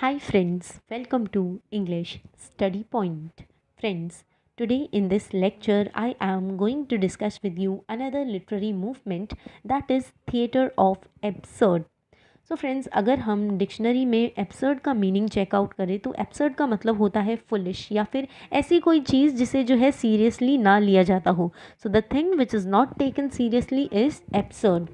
Hi friends, welcome to English Study Point. Friends, today in this lecture I am going to discuss with you another literary movement that is theater of absurd. So friends, अगर हम dictionary में absurd का meaning checkout करें तो absurd का मतलब होता है फुलिश या फिर ऐसी कोई चीज़ जिसे जो है सीरियसली ना लिया जाता हो. So the thing which is not taken seriously is absurd.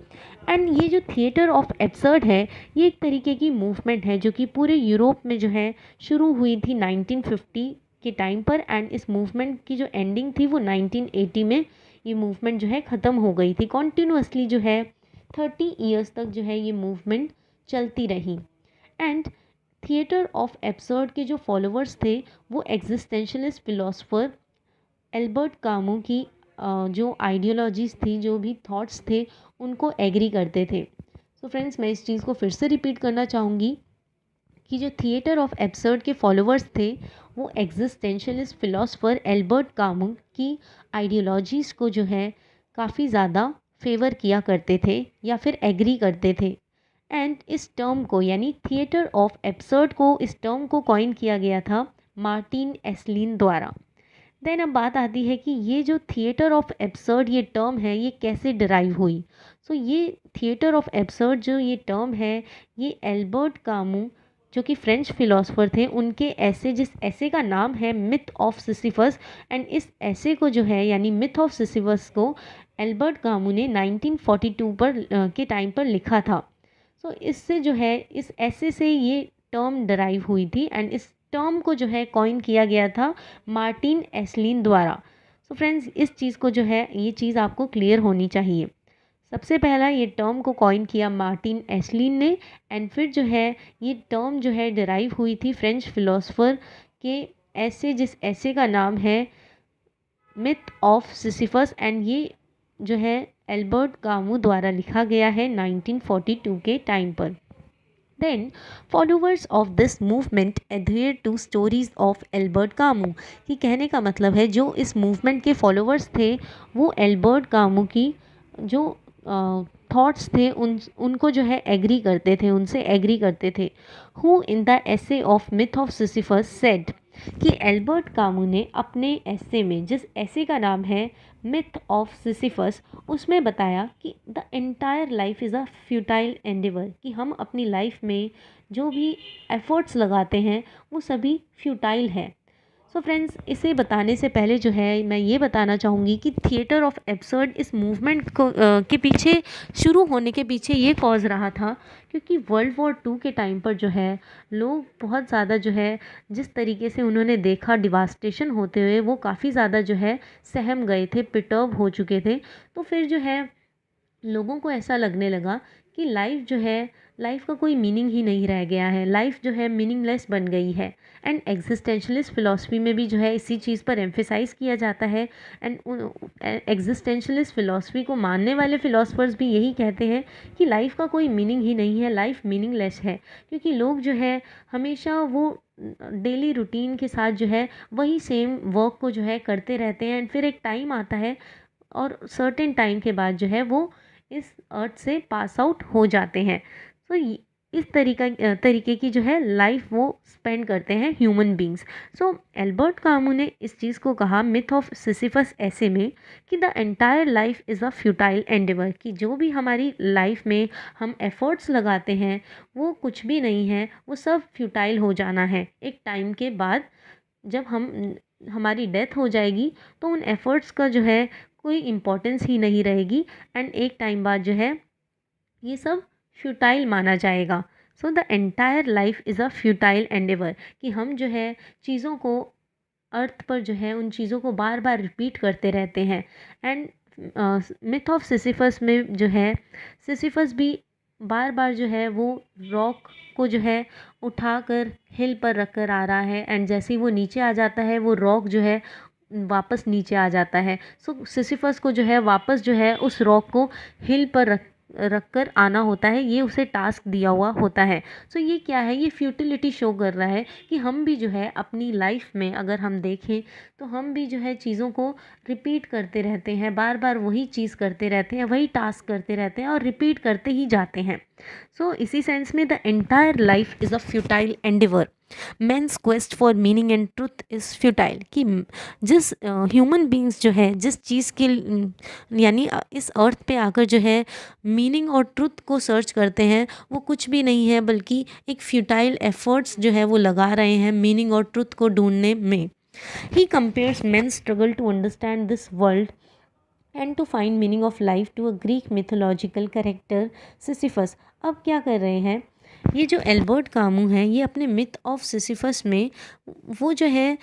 And ये जो थिएटर ऑफ एब्सर्ड है, ये एक तरीके की मूवमेंट है जो कि पूरे यूरोप में जो है शुरू हुई थी 1950 के टाइम पर. एंड इस मूवमेंट की जो एंडिंग थी वो 1980 में ये मूवमेंट जो है ख़त्म हो गई थी. कॉन्टिन्यूसली जो है 30 ईयर्स तक जो है ये मूवमेंट चलती रही. एंड थिएटर ऑफ एब्सर्ड के जो फॉलोअर्स थे वो एग्जिस्टेंशलिस्ट फिलोसफर एल्बर्ट कामू की जो आइडियोलॉजीज़ थी, जो भी थॉट्स थे, उनको एग्री करते थे. सो फ्रेंड्स, मैं इस चीज़ को फिर से रिपीट करना चाहूँगी कि जो थिएटर ऑफ एब्सर्ड के फॉलोअर्स थे वो एग्जिस्टेंशलिस्ट फिलोसफर एल्बर्ट कामू की आइडियोलॉजीज़ को जो है काफ़ी ज़्यादा फेवर किया करते थे या फिर एग्री करते थे. एंड इस टर्म को यानी थिएटर ऑफ एब्सर्ड को, इस टर्म को कॉइन किया गया था मार्टिन एस्लिन द्वारा. देन अब बात आती है कि ये जो थिएटर ऑफ एब्सर्ड ये टर्म है ये कैसे डिराइव हुई. सो ये थिएटर ऑफ एब्सर्ड जो ये टर्म है ये एल्बर्ट कामू जो कि फ्रेंच फिलोसफर थे, उनके ऐसे, जिस ऐसे का नाम है मिथ ऑफ सिसिफस. एंड इस ऐसे को जो है यानी मिथ ऑफ सिसिफस को एल्बर्ट कामू ने 1942 पर के टाइम पर लिखा था. सो इससे जो है इस ऐसे से ये टर्म डराइव हुई थी एंड इस टर्म को जो है कॉइन किया गया था मार्टिन एस्लिन द्वारा. सो फ्रेंड्स, इस चीज़ को जो है ये चीज़ आपको क्लियर होनी चाहिए. सबसे पहला ये टर्म को कॉइन किया मार्टिन एस्लिन ने. एंड फिर जो है ये टर्म जो है डराइव हुई थी फ्रेंच फिलोसफर के ऐसे, जिस ऐसे का नाम है मिथ ऑफ सिसिफस. एंड ये जो है एल्बर्ट कामू द्वारा लिखा गया है 1942 के टाइम पर. Then followers of this movement adhere to stories of Albert Camus. कि कहने का मतलब है जो इस मूवमेंट के फॉलोअर्स थे वो एल्बर्ट कामू की जो थॉट्स थे उनको जो है एग्री करते थे, उनसे एग्री करते थे. Who in the essay of myth of Sisyphus said कि एल्बर्ट कामू ने अपने ऐसे में, जिस ऐसे का नाम है मिथ ऑफ सिसिफस, उसमें बताया कि the entire life is a futile Endeavour. कि हम अपनी लाइफ में जो भी एफर्ट्स लगाते हैं वो सभी फ्यूटाइल है. सो फ्रेंड्स, इसे बताने से पहले जो है मैं ये बताना चाहूँगी कि थिएटर ऑफ एब्सर्ड इस मूवमेंट को के पीछे, शुरू होने के पीछे ये कॉज रहा था क्योंकि वर्ल्ड वॉर 2 के टाइम पर जो है लोग बहुत ज़्यादा जो है, जिस तरीके से उन्होंने देखा डिवास्टेशन होते हुए, वो काफ़ी ज़्यादा जो है सहम गए थे, पिटर्ब हो चुके थे. तो फिर जो है लोगों को ऐसा लगने लगा कि लाइफ जो है, लाइफ का कोई मीनिंग ही नहीं रह गया है, लाइफ जो है मीनिंगलेस बन गई है. एंड एग्जिस्टेंशलिस्ट फिलॉसफी में भी जो है इसी चीज़ पर एम्फेसाइज किया जाता है. एंड एग्जिस्टेंशलिस्ट फिलॉसफी को मानने वाले फिलोसफर्स भी यही कहते हैं कि लाइफ का कोई मीनिंग ही नहीं है, लाइफ मीनिंगलेस है. क्योंकि लोग जो है हमेशा वो डेली रूटीन के साथ जो है वही सेम वर्क को जो है करते रहते हैं. एंड फिर एक टाइम आता है और सर्टेन टाइम के बाद जो है वो इस अर्थ से पास आउट हो जाते हैं. तो इस तरीके की जो है लाइफ वो स्पेंड करते हैं ह्यूमन बींग्स. सो एल्बर्ट कामू ने इस चीज़ को कहा मिथ ऑफ सिसिफस ऐसे में कि the entire life is a futile Endeavour. कि जो भी हमारी लाइफ में हम एफर्ट्स लगाते हैं वो कुछ भी नहीं है, वो सब फ्यूटाइल हो जाना है. एक टाइम के बाद जब हमारी डेथ हो जाएगी तो उन एफर्ट्स का जो है कोई इम्पोर्टेंस ही नहीं रहेगी. एंड एक टाइम बाद जो है ये सब फ्यूटाइल माना जाएगा. So the entire life is a futile Endeavour. कि हम जो है चीज़ों को अर्थ पर जो है उन चीज़ों को बार बार रिपीट करते रहते हैं. एंड मिथ ऑफ सिसिफस में जो है सिसिफस भी बार बार जो है वो रॉक को जो है उठाकर हिल पर रख कर आ रहा है. एंड जैसे ही वो नीचे आ जाता है वो रॉक जो है वापस नीचे आ जाता है. सो सिसिफस को जो है वापस जो है उस रॉक को हिल पर रख कर आना होता है, ये उसे टास्क दिया हुआ होता है। सो ये क्या है, ये फ्यूटिलिटी शो कर रहा है कि हम भी जो है अपनी लाइफ में अगर हम देखें तो हम भी जो है चीज़ों को रिपीट करते रहते हैं, बार बार वही चीज़ करते रहते हैं, वही टास्क करते रहते हैं और रिपीट करते ही जाते हैं। सो इसी सेंस में the entire life is a futile endeavour. Man's quest for meaning and truth is futile. कि जिस ह्यूमन बींग्स जो है जिस चीज़ के यानी इस अर्थ पे आकर जो है मीनिंग और ट्रुथ को सर्च करते हैं, वो कुछ भी नहीं है बल्कि एक फ्यूटाइल एफर्ट्स जो है वो लगा रहे हैं मीनिंग और ट्रुथ को ढूंढने में। He compares men's struggle to understand this world and to find meaning of life to a Greek mythological character Sisyphus। अब क्या कर रहे हैं, ये जो एल्बर्ट कामू है, ये अपने मिथ ऑफ सिसिफस में वो जो है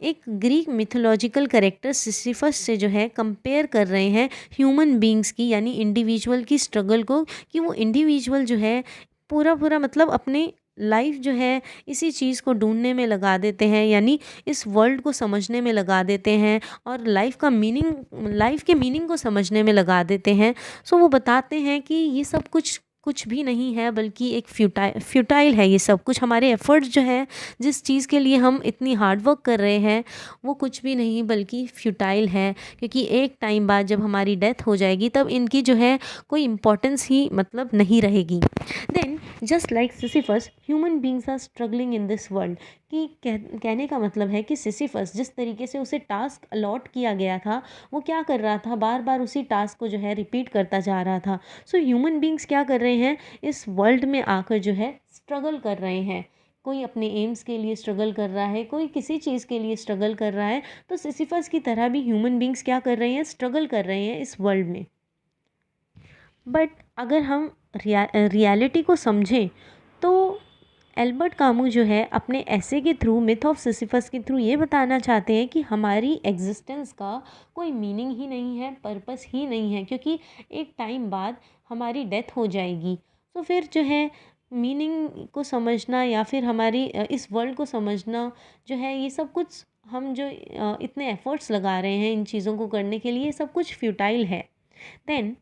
एक ग्रीक मिथोलॉजिकल कैरेक्टर सिसिफस से जो है कंपेयर कर रहे हैं ह्यूमन बींग्स की, यानी इंडिविजुअल की स्ट्रगल को, कि वो इंडिविजुअल जो है पूरा पूरा मतलब अपने लाइफ जो है इसी चीज़ को ढूंढने में लगा देते हैं, यानी इस वर्ल्ड को समझने में लगा देते हैं और लाइफ के मीनिंग को समझने में लगा देते हैं। सो वो बताते हैं कि ये सब कुछ कुछ भी नहीं है बल्कि एक फ्यूटाइल है। ये सब कुछ हमारे एफर्ट्स जो है, जिस चीज़ के लिए हम इतनी हार्ड वर्क कर रहे हैं, वो कुछ भी नहीं बल्कि फ्यूटाइल है, क्योंकि एक टाइम बाद जब हमारी डेथ हो जाएगी तब इनकी जो है कोई इम्पोर्टेंस ही मतलब नहीं रहेगी। Then just like Sisyphus human beings are struggling in this world. कि कहने का मतलब है कि सिसिफस जिस तरीके से उसे टास्क अलॉट किया गया था, वो क्या कर रहा था, बार बार उसी टास्क को जो है रिपीट करता जा रहा था। सो ह्यूमन बींग्स क्या कर रहे हैं, इस वर्ल्ड में आकर जो है स्ट्रगल कर रहे हैं। कोई अपने एम्स के लिए स्ट्रगल कर रहा है, कोई किसी चीज़ के लिए स्ट्रगल कर रहा है। तो सिसिफस की तरह भी ह्यूमन बींग्स क्या कर रहे हैं, स्ट्रगल कर रहे हैं इस वर्ल्ड में। बट अगर हम रियलिटी को समझें तो एल्बर्ट कामू जो है अपने ऐसे के थ्रू, मिथ ऑफ सिसिफस के थ्रू ये बताना चाहते हैं कि हमारी एग्जिस्टेंस का कोई मीनिंग ही नहीं है, पर्पस ही नहीं है, क्योंकि एक टाइम बाद हमारी डेथ हो जाएगी। तो फिर जो है मीनिंग को समझना या फिर हमारी इस वर्ल्ड को समझना जो है, ये सब कुछ हम जो इतने एफर्ट्स लगा रहे हैं इन चीज़ों को करने के लिए, सब कुछ फ्यूटाइल है। Then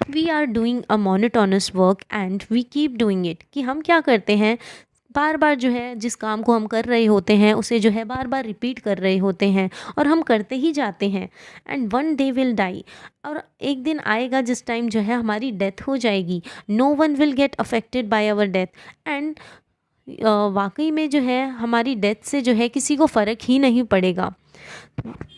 we are doing a monotonous work and we keep doing it. कि हम क्या करते हैं, बार बार जो है जिस काम को हम कर रहे होते हैं उसे जो है बार बार रिपीट कर रहे होते हैं और हम करते ही जाते हैं। And one day will die. और एक दिन आएगा जिस टाइम जो है हमारी डेथ हो जाएगी। No one will get affected by our death. And वाकई में जो है हमारी डेथ से जो है किसी को फ़र्क ही नहीं पड़ेगा।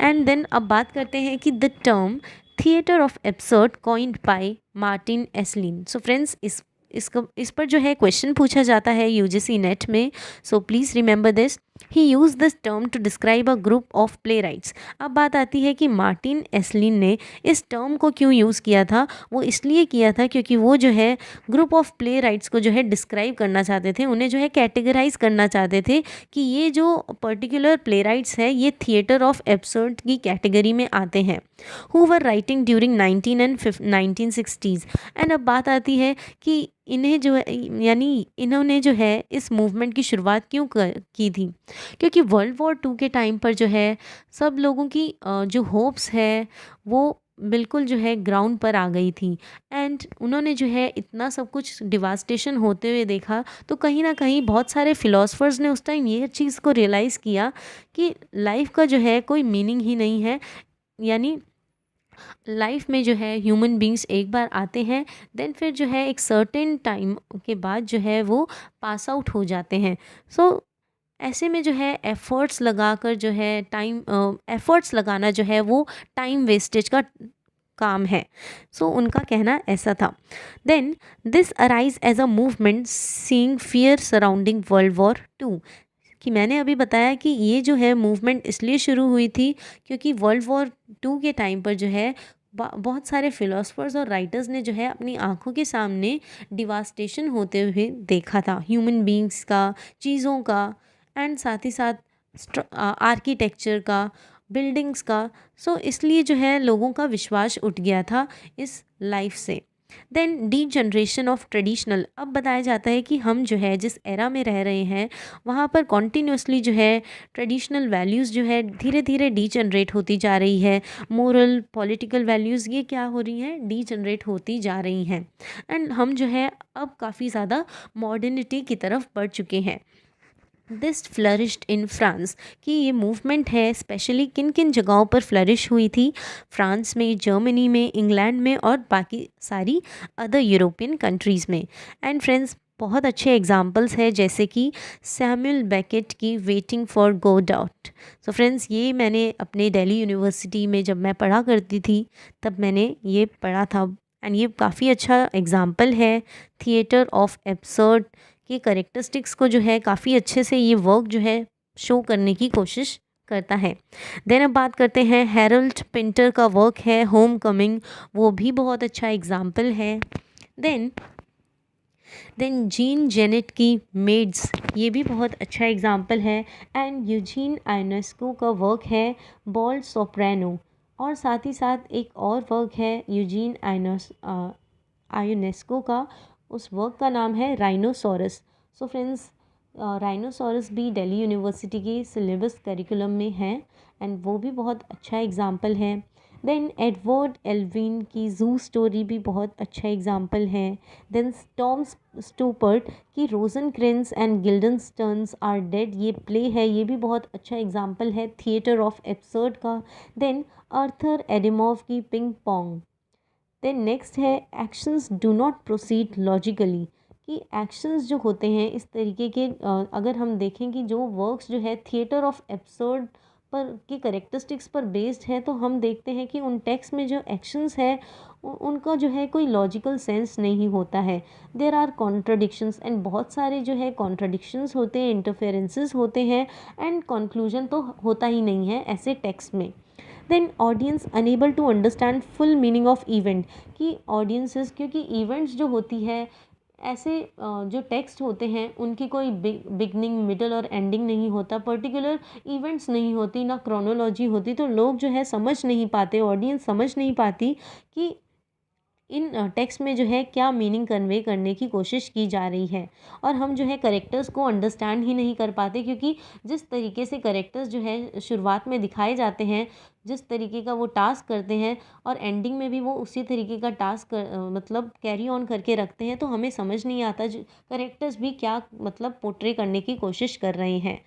एंड देन अब बात करते हैं कि the term theatre of absurd coined by Martin Esslin. So friends, इस पर जो है क्वेश्चन पूछा जाता है यूजीसी नेट में। So please remember this. He use this term to describe a group of playwrights. अब बात आती है कि मार्टिन एस्लिन ने इस टर्म को क्यों यूज़ किया था। वो इसलिए किया था क्योंकि वो जो है ग्रुप ऑफ प्ले राइट्स को जो है डिस्क्राइब करना चाहते थे, उन्हें जो है कैटेगराइज करना चाहते थे कि ये जो पर्टिकुलर प्ले राइट्स है ये थिएटर ऑफ एब्सर्ड की कैटेगरी में आते हैं, who were writing during 1960s। And अब बात आती है कि इन्हें जो है यानी इन्होंने जो है इस मूवमेंट की शुरुआत क्यों की थी, क्योंकि वर्ल्ड वॉर 2 के टाइम पर जो है सब लोगों की जो होप्स है वो बिल्कुल जो है ग्राउंड पर आ गई थी। एंड उन्होंने जो है इतना सब कुछ डिवास्टेशन होते हुए देखा, तो कहीं ना कहीं बहुत सारे फिलोसफर्स ने उस टाइम ये चीज़ को रियलाइज़ किया कि लाइफ का जो है कोई मीनिंग ही नहीं है। यानी लाइफ में जो है ह्यूमन बींग्स एक बार आते हैं, देन फिर जो है एक सर्टेन टाइम के बाद जो है वो पास आउट हो जाते हैं। सो ऐसे में जो है एफर्ट्स लगाकर जो है एफर्ट्स लगाना जो है वो टाइम वेस्टेज का काम है। सो उनका कहना ऐसा था। Then this arise as a movement seeing fear surrounding world war 2। कि मैंने अभी बताया कि ये जो है मूवमेंट इसलिए शुरू हुई थी क्योंकि वर्ल्ड वॉर 2 के टाइम पर जो है बहुत सारे फिलोसफर्स और राइटर्स ने जो है अपनी आंखों के सामने डिवास्टेशन होते हुए देखा था, ह्यूमन बींग्स का, चीज़ों का, एंड साथ ही साथ आर्किटेक्चर का, बिल्डिंग्स का। सो इसलिए जो है लोगों का विश्वास उठ गया था इस लाइफ से। Then degeneration of traditional, अब बताया जाता है कि हम जो है जिस एरा में रह रहे हैं वहाँ पर कॉन्टीन्यूसली जो है ट्रेडिशनल वैल्यूज़ जो है धीरे धीरे डी जनरेट होती जा रही है। मोरल पॉलिटिकल वैल्यूज़ ये क्या हो रही हैं, डी जनरेट होती जा रही हैं। एंड हम जो है अब काफ़ी ज़्यादा मॉडर्निटी की तरफ बढ़ चुके हैं। दिस फ्लरिश्ड इन फ्रांस, कि ये मूवमेंट है स्पेशली किन किन जगहों पर फ्लरिश हुई थी, फ्रांस में, जर्मनी में, इंग्लैंड में और बाकी सारी अदर यूरोपियन कंट्रीज़ में। एंड फ्रेंड्स बहुत अच्छे एग्जाम्पल्स हैं जैसे कि सैमुअल बेकेट की वेटिंग फॉर गोडॉट। सो फ्रेंड्स ये मैंने अपने दिल्ली यूनिवर्सिटी में जब मैं पढ़ा करती थी तब मैंने ये पढ़ा था। एंड ये काफ़ी अच्छा एग्जाम्पल है थिएटर ऑफ एब्सर्ड के करेक्टरिस्टिक्स को जो है काफ़ी अच्छे से ये वर्क जो है शो करने की कोशिश करता है। देन अब बात करते हैं हैरोल्ड पिंटर का वर्क है होम कमिंग, वो भी बहुत अच्छा एग्जाम्पल है। देन जीन जेनेट की मेड्स, ये भी बहुत अच्छा एग्जाम्पल है। एंड यूजीन आयोनेस्को का वर्क है बॉल्ड सोप्रानो, और साथ ही साथ एक और वर्क है यूजीन आयोनेस्को का, उस वर्क का नाम है राइनोसोरस। सो फ्रेंड्स राइनोसोरस भी दिल्ली यूनिवर्सिटी के सिलेबस करिकुलम में है एंड वो भी बहुत अच्छा एग्जाम्पल है। देन एडवर्ड एल्विन की जू स्टोरी भी बहुत अच्छा एग्जाम्पल है। देन टॉम स्टूपर्ट की रोजनक्रेंस एंड गिल्डनस्टर्न्स आर डेड, ये प्ले है, ये भी बहुत अच्छा एग्जाम्पल है थिएटर ऑफ एब्सर्ड का। देन अर्थर एडिमोव की पिंग पोंग। देन नेक्स्ट है actions do not proceed logically, कि एक्शंस जो होते हैं इस तरीके के अगर हम देखें कि जो वर्क्स जो है थिएटर ऑफ एब्सर्ड पर की करेक्टरिस्टिक्स पर बेस्ड है, तो हम देखते हैं कि उन टेक्स्ट में जो एक्शंस है उनका जो है कोई लॉजिकल सेंस नहीं होता है। देर आर कॉन्ट्रडिक्शंस, एंड बहुत सारे जो है कॉन्ट्रडिक्शंस होते हैं, इंटरफेरेंसेस होते हैं, एंड कंक्लूजन तो होता ही नहीं है ऐसे टेक्स्ट में। Then audience enable to understand full meaning of event, कि ऑडियंसेस, क्योंकि इवेंट्स जो होती है ऐसे जो टेक्स्ट होते हैं उनकी कोई बिगनिंग मिडल और एंडिंग नहीं होता, पर्टिकुलर इवेंट्स नहीं होती, ना क्रोनोलॉजी होती, तो लोग जो है समझ नहीं पाते, ऑडियंस समझ नहीं पाती कि इन टेक्स्ट में जो है क्या मीनिंग कन्वे करने की कोशिश की जा रही है। और हम जो है करेक्टर्स को अंडरस्टैंड ही नहीं कर पाते, क्योंकि जिस तरीके से करेक्टर्स जो है शुरुआत में दिखाए जाते हैं, जिस तरीके का वो टास्क करते हैं और एंडिंग में भी वो उसी तरीके का टास्क मतलब कैरी ऑन करके रखते हैं, तो हमें समझ नहीं आता करेक्टर्स भी क्या मतलब पोर्ट्रे करने की कोशिश कर रहे हैं।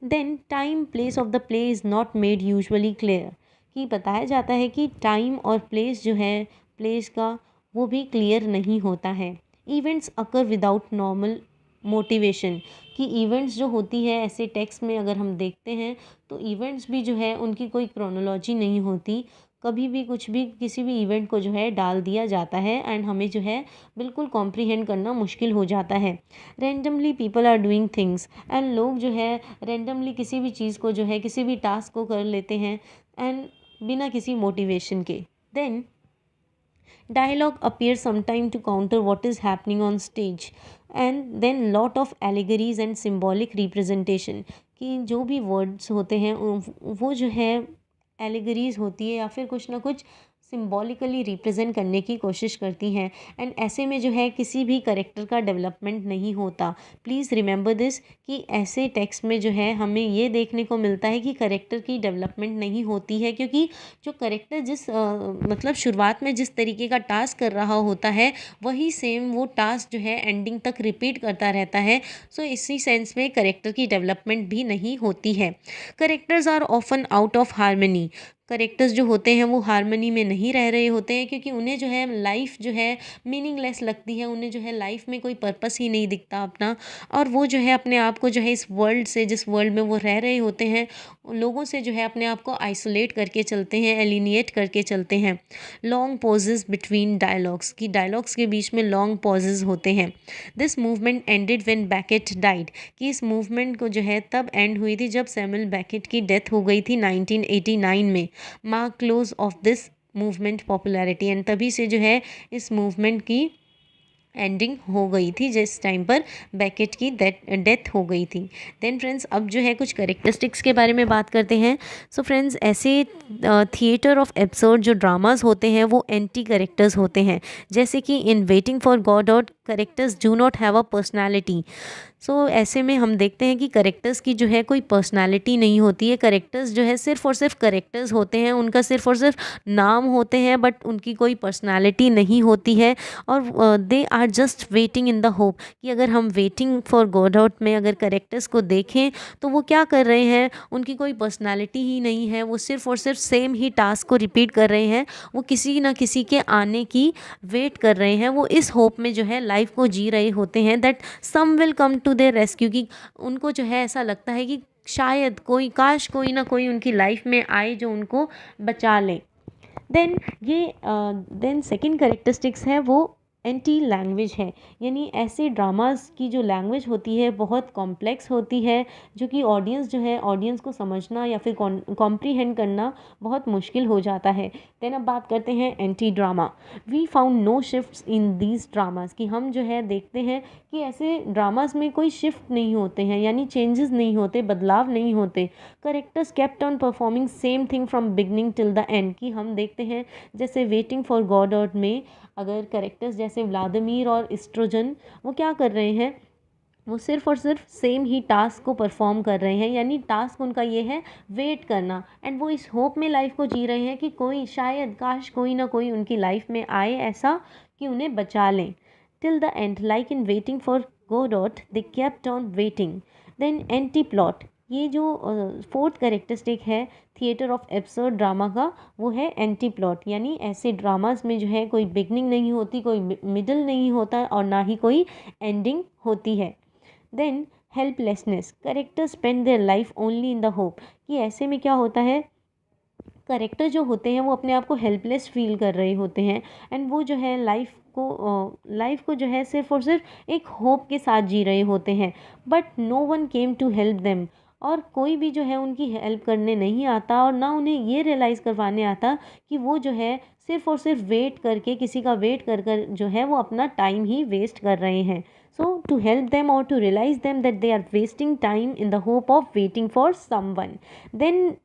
Then time place of the play is not made usually clear, कि बताया जाता है कि टाइम और प्लेस जो है प्लेस का वो भी क्लियर नहीं होता है। इवेंट्स अकर विदाउट नॉर्मल मोटिवेशन, कि इवेंट्स जो होती है ऐसे टेक्स्ट में अगर हम देखते हैं तो इवेंट्स भी जो है उनकी कोई क्रोनोलॉजी नहीं होती, कभी भी कुछ भी किसी भी इवेंट को जो है डाल दिया जाता है एंड हमें जो है बिल्कुल कॉम्प्रीहेंड करना मुश्किल हो जाता है। Randomly people are doing things, and लोग जो है रेंडमली किसी भी चीज़ को जो है किसी भी टास्क को कर लेते हैं एंड बिना किसी मोटिवेशन के। Then dialogue appears sometime to counter what is happening on stage, and then lot of allegories and symbolic representation, कि जो भी वर्ड्स होते हैं वो जो है एलिगरीज होती है या फिर कुछ ना कुछ सिम्बॉलिकली रिप्रेजेंट करने की कोशिश करती हैं, एंड ऐसे में जो है किसी भी करेक्टर का डेवलपमेंट नहीं होता। प्लीज़ रिमेंबर दिस, कि ऐसे टेक्स्ट में जो है हमें ये देखने को मिलता है कि करेक्टर की डेवलपमेंट नहीं होती है, क्योंकि जो करेक्टर जिस मतलब शुरुआत में जिस तरीके का टास्क कर रहा होता है वही सेम वो टास्क जो है एंडिंग तक रिपीट करता रहता है। सो इसी सेंस में करेक्टर की डेवलपमेंट भी नहीं होती है। Characters are often out of harmony, characters जो होते हैं वो हारमोनी में नहीं रह रहे होते हैं, क्योंकि उन्हें जो है लाइफ जो है मीनिंगलेस लगती है, उन्हें जो है लाइफ में कोई पर्पस ही नहीं दिखता अपना, और वो जो है अपने आप को जो है इस वर्ल्ड से, जिस वर्ल्ड में वो रह रहे होते हैं उन लोगों से जो है अपने आप को आइसोलेट करके चलते हैं, एलिनिएट करके चलते हैं। लॉन्ग पॉजेज बिटवीन डायलॉग्स, की डायलॉग्स के बीच में लॉन्ग पॉजेज होते हैं। This movement ended when baked died, कि इस मूवमेंट को जो है तब एंड हुई थी जब सैमुअल बैकेट की डेथ हो गई थी 1989 में। Mark close of this movement popularity, and तभी से जो है इस मूवमेंट की एंडिंग हो गई थी जिस टाइम पर बेकेट की डेथ हो गई थी। देन फ्रेंड्स अब जो है कुछ करेक्टरिस्टिक्स के बारे में बात करते हैं। सो फ्रेंड्स ऐसे थिएटर ऑफ एब्सर्ड जो ड्रामास होते हैं वो एंटी करेक्टर्स होते हैं, जैसे कि in waiting for Godot characters do not have a personality. So ऐसे में हम देखते हैं कि करेक्टर्स की जो है कोई पर्सनालिटी नहीं होती है। करेक्टर्स जो है सिर्फ और सिर्फ करेक्टर्स होते हैं, उनका सिर्फ और सिर्फ नाम होते हैं, बट उनकी कोई पर्सनालिटी नहीं होती है। और they are just waiting in the hope कि अगर हम वेटिंग फॉर गॉडॉट में अगर करेक्टर्स को देखें तो वो क्या कर रहे हैं, उनकी कोई पर्सनालिटी ही नहीं है, वो सिर्फ और सिर्फ सेम ही टास्क को रिपीट कर रहे हैं, वो किसी ना किसी के आने की वेट कर रहे हैं, वो इस होप में जो है लाइफ को जी रहे होते हैं that some will come to their rescue, कि उनको जो है ऐसा लगता है कि शायद कोई, काश कोई ना कोई उनकी लाइफ में आए जो उनको बचा ले। देन सेकंड करेक्टरिस्टिक्स है वो एंटी लैंग्वेज है, यानी ऐसे ड्रामास की जो लैंग्वेज होती है बहुत कॉम्प्लेक्स होती है, जो कि ऑडियंस जो है ऑडियंस को समझना या फिर कॉम्प्रीहेंड करना बहुत मुश्किल हो जाता है। देन अब बात करते हैं anti drama. We found no shifts in these dramas, कि हम जो है देखते हैं कि ऐसे ड्रामास में कोई शिफ्ट नहीं होते हैं, यानी चेंजेस नहीं होते, बदलाव नहीं होते। Characters kept on performing same thing from beginning till the and, कि हम देखते हैं जैसे वेटिंग फॉर गॉडॉट में अगर करेक्टर्स जैसे व्लादिमीर और एस्ट्रोजन वो क्या कर रहे हैं, वो सिर्फ और सिर्फ सेम ही टास्क को परफॉर्म कर रहे हैं, यानी टास्क उनका ये है वेट करना, एंड वो इस होप में लाइफ को जी रहे हैं कि कोई शायद काश कोई ना कोई उनकी लाइफ में आए ऐसा कि उन्हें बचा लें। Till the end like in waiting for Godot they kept on waiting. Then anti plot, ये जो फोर्थ करेक्टरिस्टिक है थिएटर ऑफ एब्सर्ड ड्रामा का, वो है एंटी प्लॉट, यानी ऐसे ड्रामास में जो है कोई बिगनिंग नहीं होती, कोई मिडल नहीं होता और ना ही कोई एंडिंग होती है। Then helplessness, character spend their life only in the hope, कि ऐसे में क्या होता है, करेक्टर जो होते हैं वो अपने आप को हेल्पलेस फील कर रहे होते हैं, एंड वो जो है लाइफ को जो है सिर्फ और सिर्फ एक होप के साथ जी रहे होते हैं, but no one came to help them, और कोई भी जो है उनकी हेल्प करने नहीं आता और ना उन्हें ये रियलाइज़ करवाने आता कि वो जो है सिर्फ और सिर्फ वेट करके, किसी का वेट कर कर जो है वो अपना टाइम ही वेस्ट कर रहे हैं। सो टू हेल्प देम और to realise them that they are wasting time in the hope of waiting for someone. Then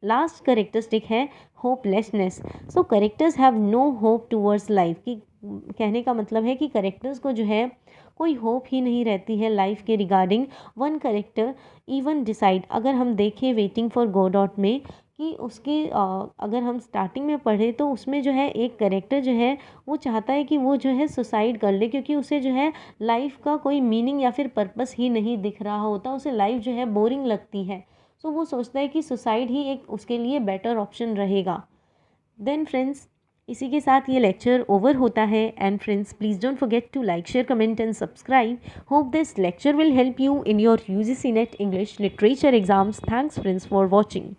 last characteristic है hopelessness. So characters have no hope towards life, की कहने का मतलब है कि करेक्टर्स को जो है कोई होप ही नहीं रहती है लाइफ के regarding. One character even decide, अगर हम देखें वेटिंग फॉर गॉडॉट में कि उसके अगर हम स्टार्टिंग में पढ़े तो उसमें जो है एक करेक्टर जो है वो चाहता है कि वो जो है सुसाइड कर ले, क्योंकि उसे जो है लाइफ का कोई मीनिंग या फिर पर्पस ही नहीं दिख रहा होता, उसे लाइफ जो है बोरिंग लगती है, तो वो सोचता है कि सुसाइड ही एक उसके लिए बेटर ऑप्शन रहेगा। देन फ्रेंड्स इसी के साथ ये लेक्चर ओवर होता है, and friends please don't forget to like, share, comment and subscribe. Hope this lecture will help you in your UGC NET English literature exams. Thanks friends for watching.